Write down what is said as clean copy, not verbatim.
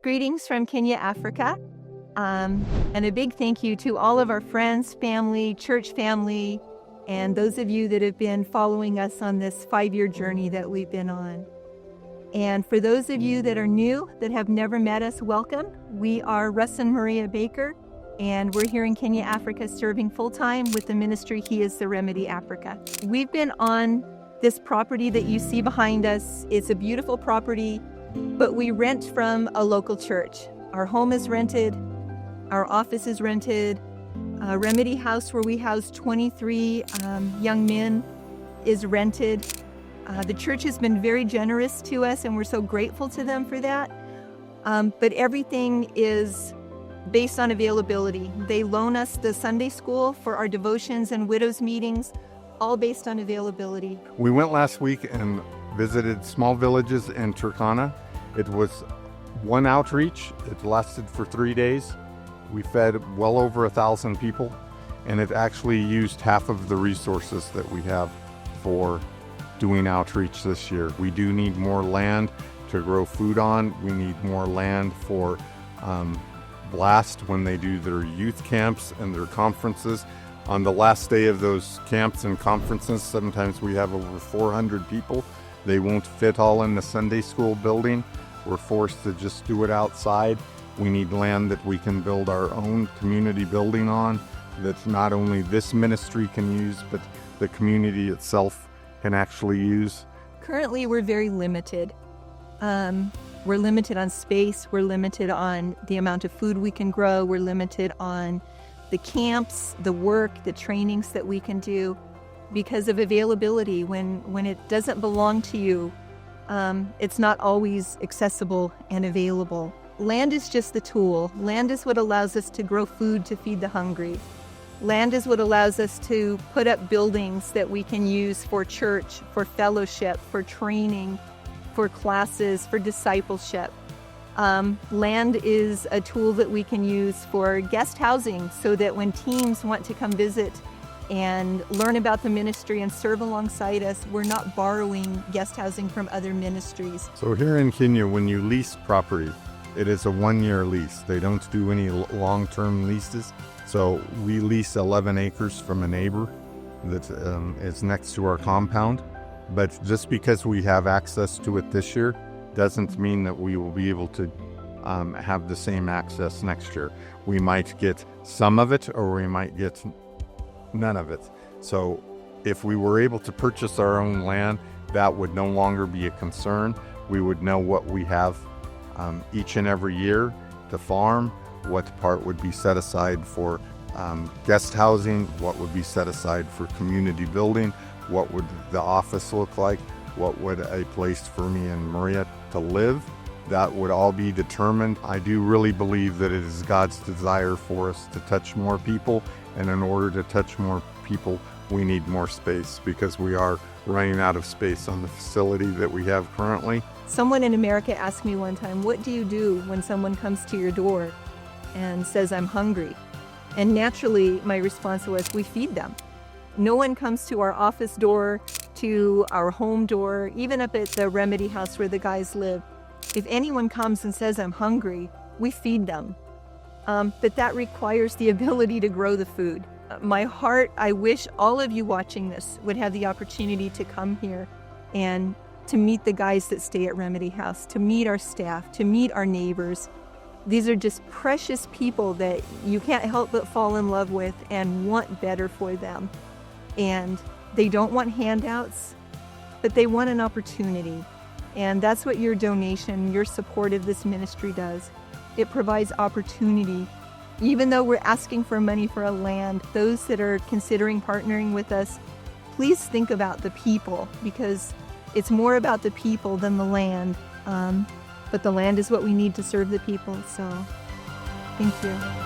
Greetings from Kenya, Africa. And a big thank you to all of our friends, family, church family, and those of you that have been following us on this 5-year journey that we've been on. And for those of you that are new, that have never met us, welcome. We are Russ and Maria Baker, and we're here in Kenya, Africa, serving full-time with the ministry He is the Remedy Africa. We've been on this property that you see behind us. It's a beautiful property, but we rent from a local church. Our home is rented, our office is rented, a Remedy House where we house 23 young men is rented. The church has been very generous to us, and we're so grateful to them for that. But everything is based on availability. They loan us the Sunday school for our devotions and widows meetings, all based on availability. We went last week and visited small villages in Turkana. It was one outreach. It lasted for 3 days. We fed well over 1,000 people, and it actually used half of the resources that we have for doing outreach this year. We do need more land to grow food on. We need more land for Blast when they do their youth camps and their conferences. On the last day of those camps and conferences, sometimes we have over 400 people. They won't fit all in the Sunday school building. We're forced to just do it outside. We need land that we can build our own community building on, that not only this ministry can use, but the community itself can actually use. Currently, we're very limited. We're limited on space. We're limited on the amount of food we can grow. We're limited on the camps, the work, the trainings that we can do because of availability. When it doesn't belong to you, it's not always accessible and available. Land is just the tool. Land is what allows us to grow food to feed the hungry. Land is what allows us to put up buildings that we can use for church, for fellowship, for training, for classes, for discipleship. Land is a tool that we can use for guest housing so that when teams want to come visit and learn about the ministry and serve alongside us, we're not borrowing guest housing from other ministries. So here in Kenya, when you lease property, it is a 1-year lease. They don't do any long-term leases. So we lease 11 acres from a neighbor that is next to our compound. But just because we have access to it this year doesn't mean that we will be able to have the same access next year. We might get some of it, or we might get none of it. So if we were able to purchase our own land, that would no longer be a concern. We would know what we have each and every year to farm, what part would be set aside for guest housing, what would be set aside for community building, what would the office look like, what would a place for me and Maria to live. That would all be determined. I do really believe that it is God's desire for us to touch more people, and in order to touch more people, we need more space because we are running out of space on the facility that we have currently. Someone in America asked me one time, what do you do when someone comes to your door and says, I'm hungry? And naturally, my response was, we feed them. No one comes to our office door, to our home door, even up at the Remedy House where the guys live. If anyone comes and says, I'm hungry, we feed them. But that requires the ability to grow the food. My heart, I wish all of you watching this would have the opportunity to come here and to meet the guys that stay at Remedy House, to meet our staff, to meet our neighbors. These are just precious people that you can't help but fall in love with and want better for them. And they don't want handouts, but they want an opportunity. And that's what your donation, your support of this ministry does. It provides opportunity. Even though we're asking for money for a land, those that are considering partnering with us, please think about the people, because it's more about the people than the land. But the land is what we need to serve the people. So thank you.